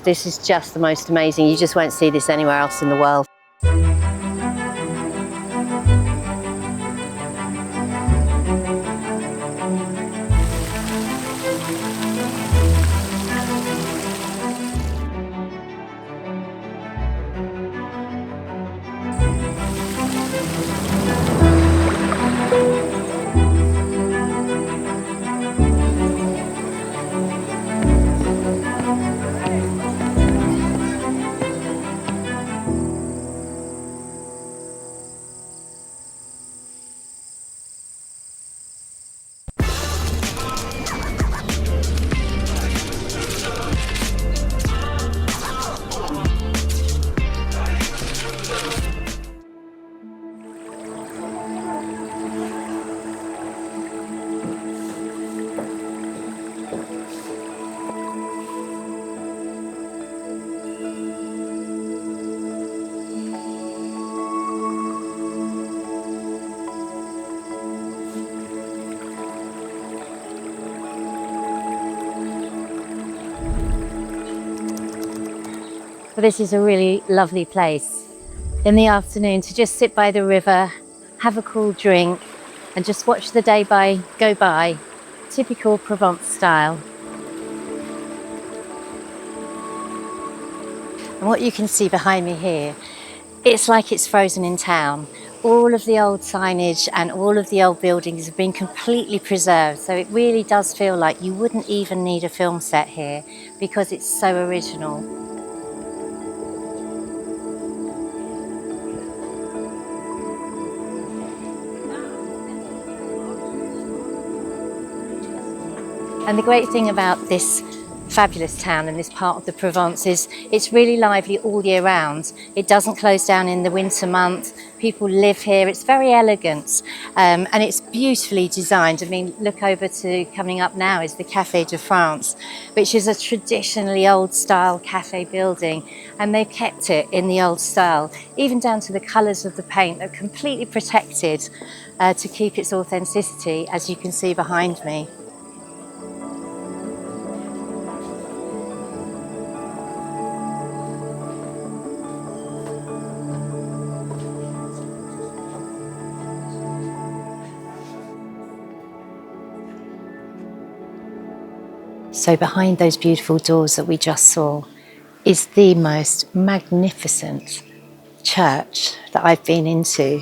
This is just the most amazing. You just won't see this anywhere else in the world. Well, this is a really lovely place in the afternoon to just sit by the river, have a cool drink and just watch the day go by, typical Provence style. And what you can see behind me here, it's like it's frozen in town. All of the old signage and all of the old buildings have been completely preserved, so it really does feel like you wouldn't even need a film set here because it's so original. And the great thing about this fabulous town and this part of the Provence is it's really lively all year round. It doesn't close down in the winter months. People live here. It's very elegant and it's beautifully designed. I mean, look over to coming up now is the Café de France, which is a traditionally old style cafe building, and they've kept it in the old style, even down to the colours of the paint. They're completely protected to keep its authenticity, as you can see behind me. So behind those beautiful doors that we just saw is the most magnificent church that I've been into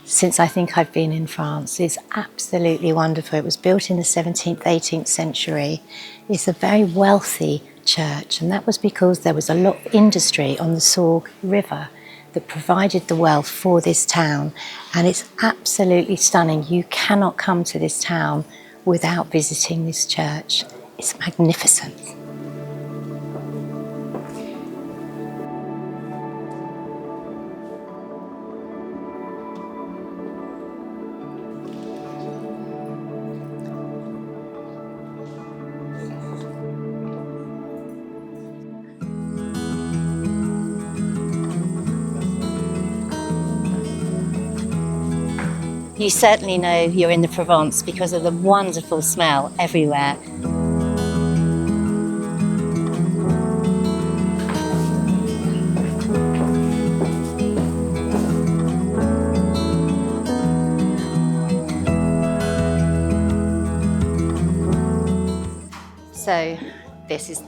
since I think I've been in France. It's absolutely wonderful. It was built in the 17th, 18th century. It's a very wealthy church, and that was because there was a lot of industry on the Sorgue River that provided the wealth for this town, and it's absolutely stunning. You cannot come to this town without visiting this church. It's magnificent. You certainly know you're in the Provence because of the wonderful smell everywhere. So this is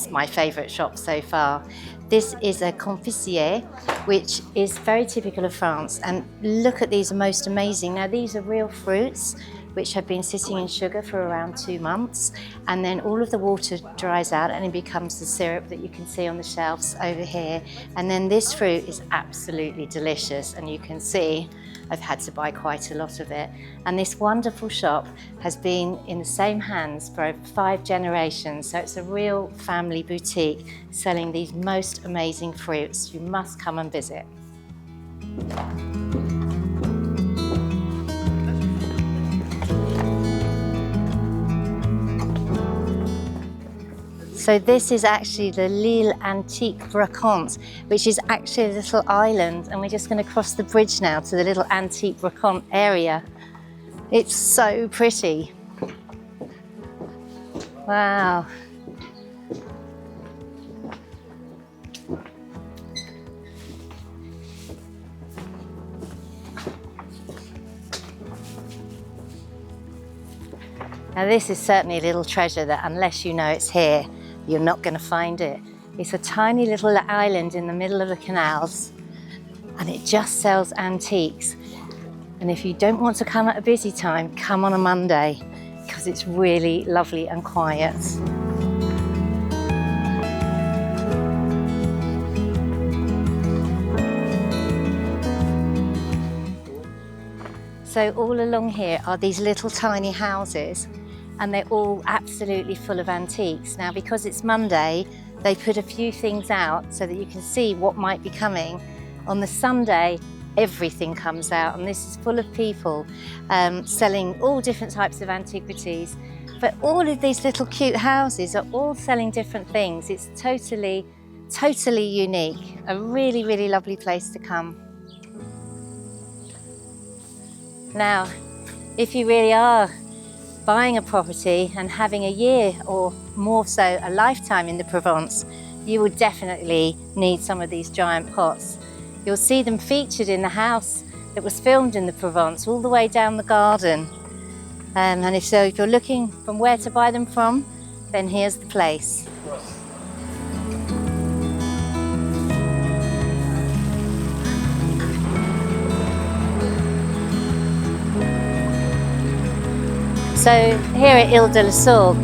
my favourite shop so far. This is a confiserie, which is very typical of France. And look at these, most amazing. Now these are real fruits, which have been sitting in sugar for around 2 months. And then all of the water dries out and it becomes the syrup that you can see on the shelves over here. And then this fruit is absolutely delicious. And you can see I've had to buy quite a lot of it. And this wonderful shop has been in the same hands for over 5 generations. So it's a real family boutique selling these most amazing fruits. You must come and visit. So this is actually the L'Île Antique Bracante, which is actually a little island, and we're just going to cross the bridge now to the little Antique Bracante area. It's so pretty. Wow. Now this is certainly a little treasure that unless you know it's here, you're not going to find it. It's a tiny little island in the middle of the canals, and it just sells antiques. And if you don't want to come at a busy time, come on a Monday, because it's really lovely and quiet. So all along here are these little tiny houses, and they're all absolutely full of antiques. Now, because it's Monday, they put a few things out so that you can see what might be coming. On the Sunday, everything comes out, and this is full of people selling all different types of antiquities. But all of these little cute houses are all selling different things. It's totally, totally unique. A really, really lovely place to come. Now, if you really are buying a property and having a year or more so a lifetime in the Provence, you will definitely need some of these giant pots. You'll see them featured in the house that was filmed in the Provence, all the way down the garden. And if you're looking from where to buy them from, then here's the place. So here at Ile de la Sorgue,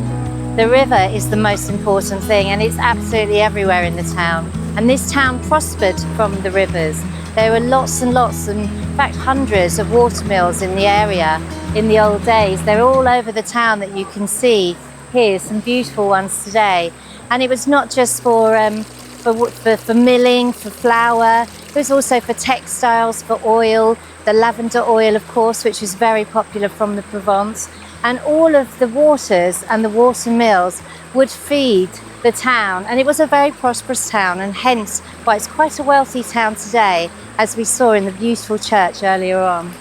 the river is the most important thing, and it's absolutely everywhere in the town. And this town prospered from the rivers. There were lots and lots, and in fact hundreds of watermills in the area in the old days. They're all over the town that you can see here, some beautiful ones today. And it was not just for milling, for flour, it was also for textiles, for oil, the lavender oil of course, which is very popular from the Provence. And all of the waters and the water mills would feed the town, and it was a very prosperous town, and hence why it's quite a wealthy town today, as we saw in the beautiful church earlier on.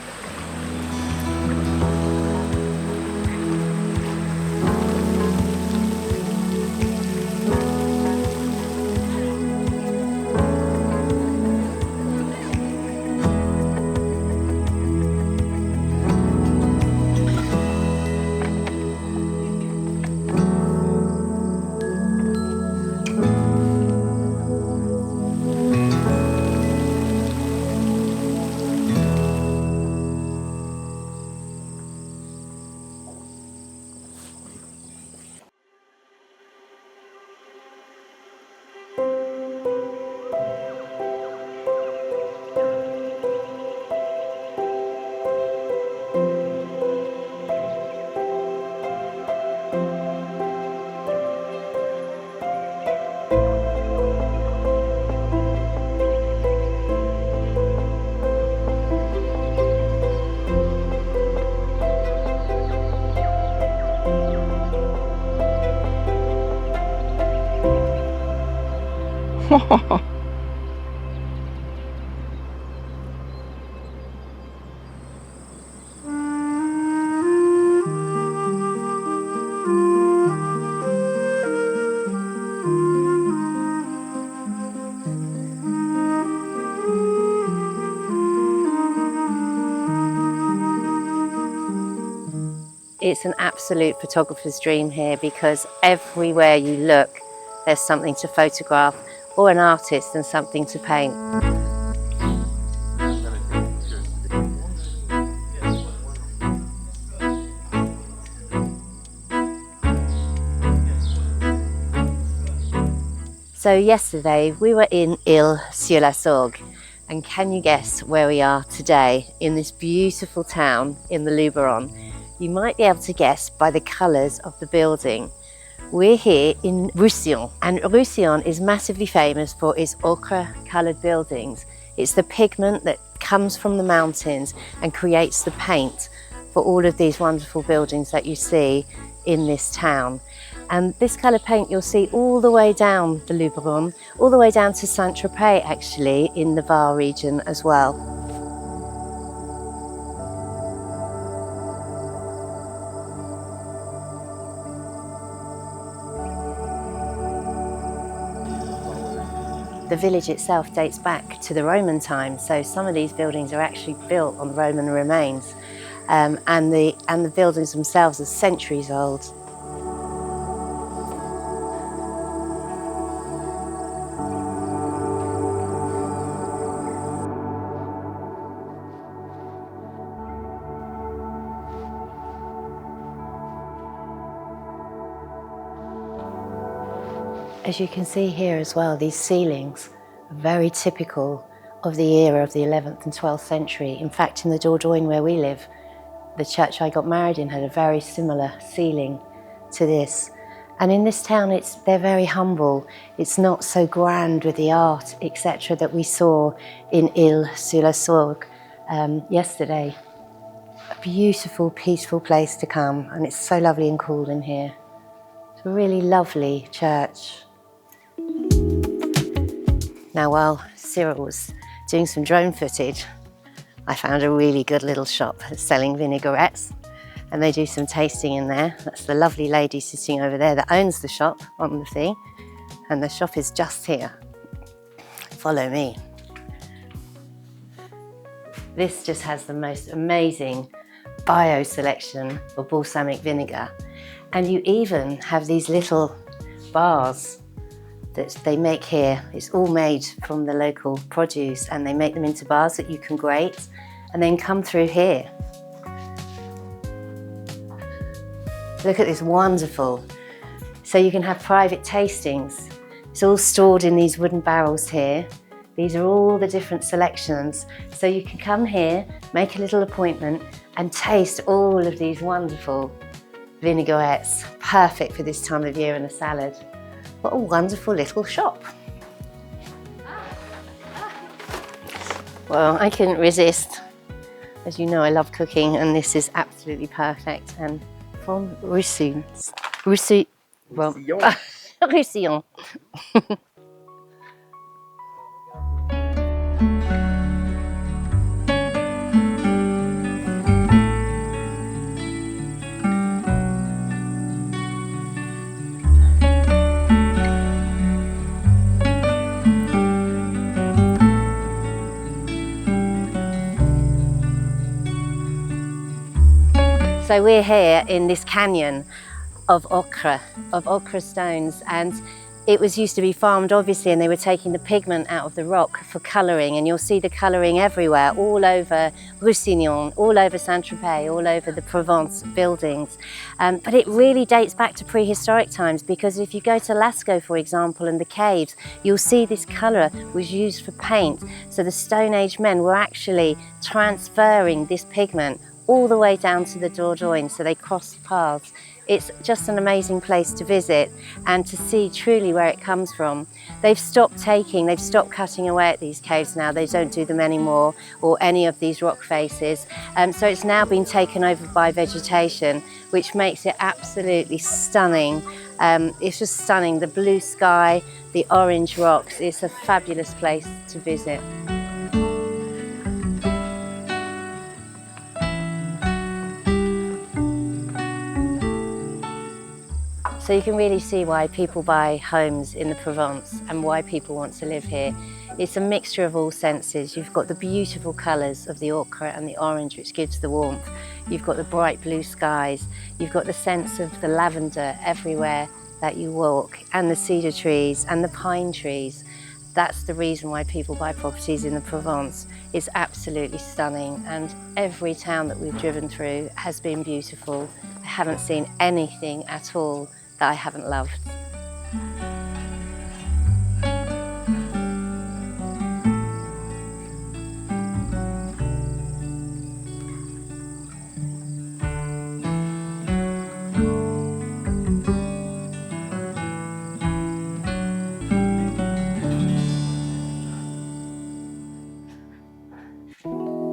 It's an absolute photographer's dream here, because everywhere you look, there's something to photograph, or an artist and something to paint. So yesterday we were in Ile-sur-la-Sorgue, and can you guess where we are today in this beautiful town in the Luberon? You might be able to guess by the colours of the building. We're here in Roussillon, and Roussillon is massively famous for its ochre coloured buildings. It's the pigment that comes from the mountains and creates the paint for all of these wonderful buildings that you see in this town. And this colour paint you'll see all the way down the Luberon, all the way down to Saint-Tropez actually, in the Var region as well. The village itself dates back to the Roman times, so some of these buildings are actually built on Roman remains. and the buildings themselves are centuries old. As you can see here as well, these ceilings are very typical of the era of the 11th and 12th century. In fact, in the Dordogne where we live, the church I got married in had a very similar ceiling to this. And in this town, they're very humble. It's not so grand with the art, etc., that we saw in Sorgue yesterday. A beautiful, peaceful place to come, and it's so lovely and cool in here. It's a really lovely church. Now, while Cyril was doing some drone footage, I found a really good little shop selling vinaigrettes, and they do some tasting in there. That's the lovely lady sitting over there that owns the shop on the thing, and the shop is just here. Follow me. This just has the most amazing bio selection of balsamic vinegar, and you even have these little bars that they make here. It's all made from the local produce, and they make them into bars that you can grate and then come through here. Look at this, wonderful. So you can have private tastings. It's all stored in these wooden barrels here. These are all the different selections. So you can come here, make a little appointment and taste all of these wonderful vinaigrettes. Perfect for this time of year and a salad. What a wonderful little shop. Well, I couldn't resist. As you know, I love cooking, and this is absolutely perfect. And from Roussillon. Roussillon. So we're here in this canyon of ochre stones, and it was used to be farmed obviously, and they were taking the pigment out of the rock for colouring, and you'll see the colouring everywhere, all over Roussillon, all over Saint-Tropez, all over the Provence buildings. But it really dates back to prehistoric times, because if you go to Lascaux, for example, and the caves, you'll see this colour was used for paint. So the Stone Age men were actually transferring this pigment all the way down to the Dordogne, so they crossed paths. It's just an amazing place to visit and to see truly where it comes from. They've stopped cutting away at these caves now. They don't do them anymore, or any of these rock faces. So it's now been taken over by vegetation, which makes it absolutely stunning. It's just stunning. The blue sky, the orange rocks. It's a fabulous place to visit. So you can really see why people buy homes in the Provence and why people want to live here. It's a mixture of all senses. You've got the beautiful colours of the ochre and the orange, which gives the warmth. You've got the bright blue skies. You've got the sense of the lavender everywhere that you walk, and the cedar trees and the pine trees. That's the reason why people buy properties in the Provence. It's absolutely stunning, and every town that we've driven through has been beautiful. I haven't seen anything at all that I haven't loved.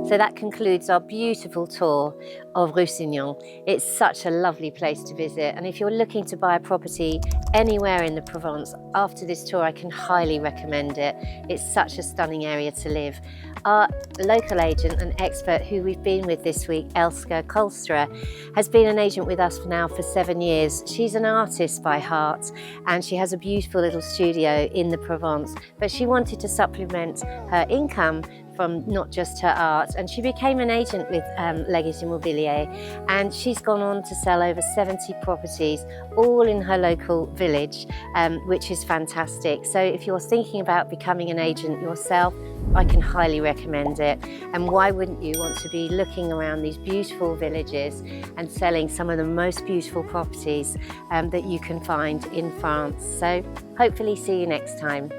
So that concludes our beautiful tour of Roussillon. It's such a lovely place to visit, and if you're looking to buy a property anywhere in the Provence, after this tour I can highly recommend it. It's such a stunning area to live. Our local agent and expert who we've been with this week, Elske Kolstra, has been an agent with us now for 7 years. She's an artist by heart and she has a beautiful little studio in the Provence, but she wanted to supplement her income from not just her art, and she became an agent with Leggett Immobilier, and she's gone on to sell over 70 properties, all in her local village, which is fantastic. So if you're thinking about becoming an agent yourself, I can highly recommend it. And why wouldn't you want to be looking around these beautiful villages and selling some of the most beautiful properties that you can find in France? So hopefully see you next time.